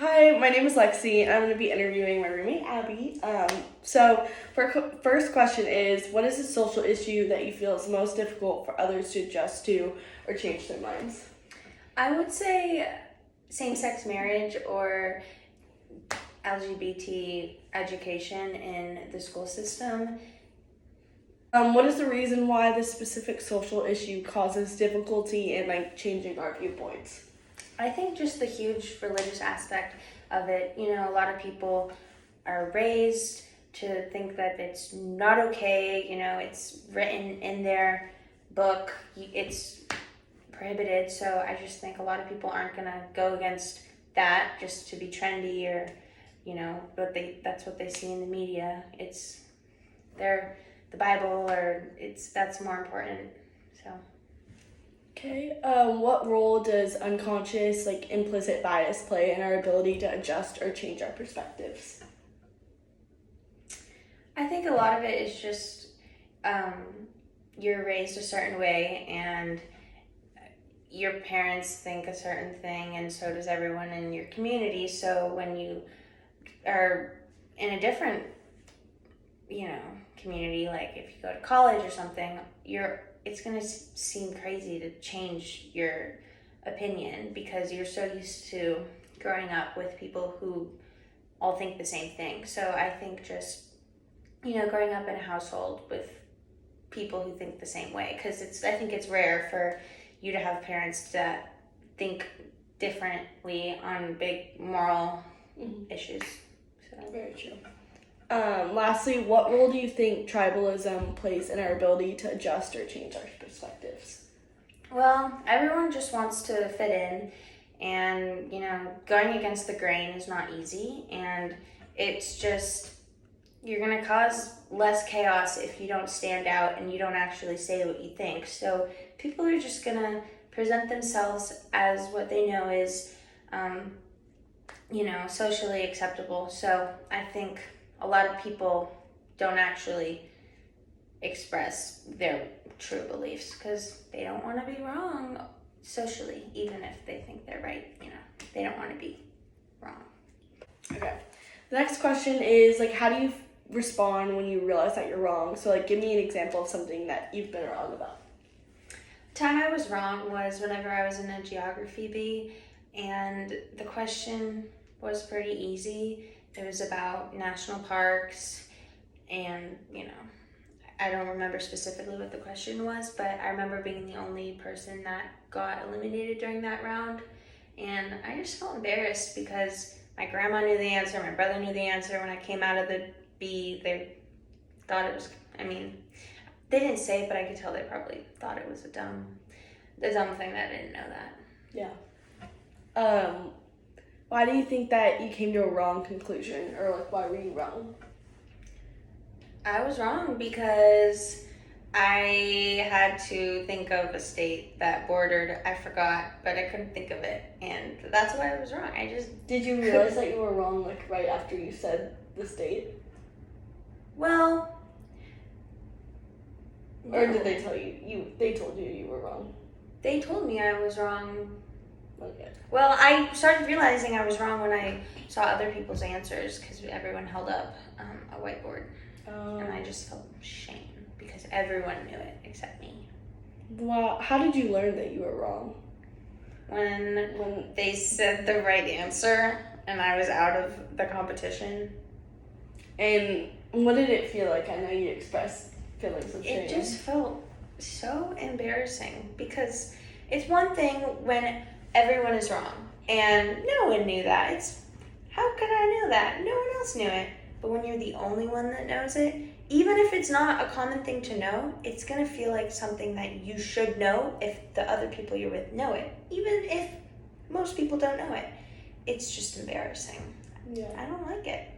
Hi, my name is Lexi, and I'm going to be interviewing my roommate, Abby. First question is, what is a social issue that you feel is most difficult for others to adjust to or change their minds? I would say same-sex marriage or LGBT education in the school system. What is the reason why this specific social issue causes difficulty in changing our viewpoints? I think just the huge religious aspect of it. A lot of people are raised to think that it's not okay. It's written in their book. It's prohibited. So I just think a lot of people aren't going to go against that just to be trendy or, but that's what they see in the media. It's the Bible or that's more important. So. Okay, what role does unconscious, implicit bias play in our ability to adjust or change our perspectives? I think a lot of it is just you're raised a certain way and your parents think a certain thing and so does everyone in your community. So when you are in a different, community, like if you go to college or something, it's going to seem crazy to change your opinion because you're so used to growing up with people who all think the same thing. So I think just, growing up in a household with people who think the same way, because I think it's rare for you to have parents that think differently on big moral issues. So. Very true. Lastly, what role do you think tribalism plays in our ability to adjust or change our perspectives? Well, everyone just wants to fit in, and going against the grain is not easy, and it's just you're going to cause less chaos if you don't stand out and you don't actually say what you think. So people are just going to present themselves as what they know is, socially acceptable. So I think a lot of people don't actually express their true beliefs because they don't want to be wrong socially, even if they think they're right. They don't want to be wrong. Okay. The next question is, how do you respond when you realize that you're wrong? So, give me an example of something that you've been wrong about. The time I was wrong was whenever I was in a geography bee, and the question was pretty easy. It was about national parks, and, I don't remember specifically what the question was, but I remember being the only person that got eliminated during that round, and I just felt embarrassed because my grandma knew the answer, my brother knew the answer. When I came out of the bee, they thought it was, they didn't say it, but I could tell they probably thought it was the dumb thing that I didn't know that. Yeah. Why do you think that you came to a wrong conclusion, or why were you wrong? I was wrong because I had to think of a state that bordered, I forgot, but I couldn't think of it, and that's why I was wrong. Did you realize that you were wrong, right after you said the state? Well, or did they tell you, they told you were wrong? They told me I was wrong. Okay. Well, I started realizing I was wrong when I saw other people's answers because everyone held up a whiteboard. And I just felt shame because everyone knew it except me. Wow. How did you learn that you were wrong? When they said the right answer and I was out of the competition. And what did it feel like? I know you expressed feelings of shame. It just felt so embarrassing because it's one thing when everyone is wrong and no one knew that. How could I know that? No one else knew it. But when you're the only one that knows it, even if it's not a common thing to know, it's going to feel like something that you should know if the other people you're with know it. Even if most people don't know it. It's just embarrassing. Yeah. I don't like it.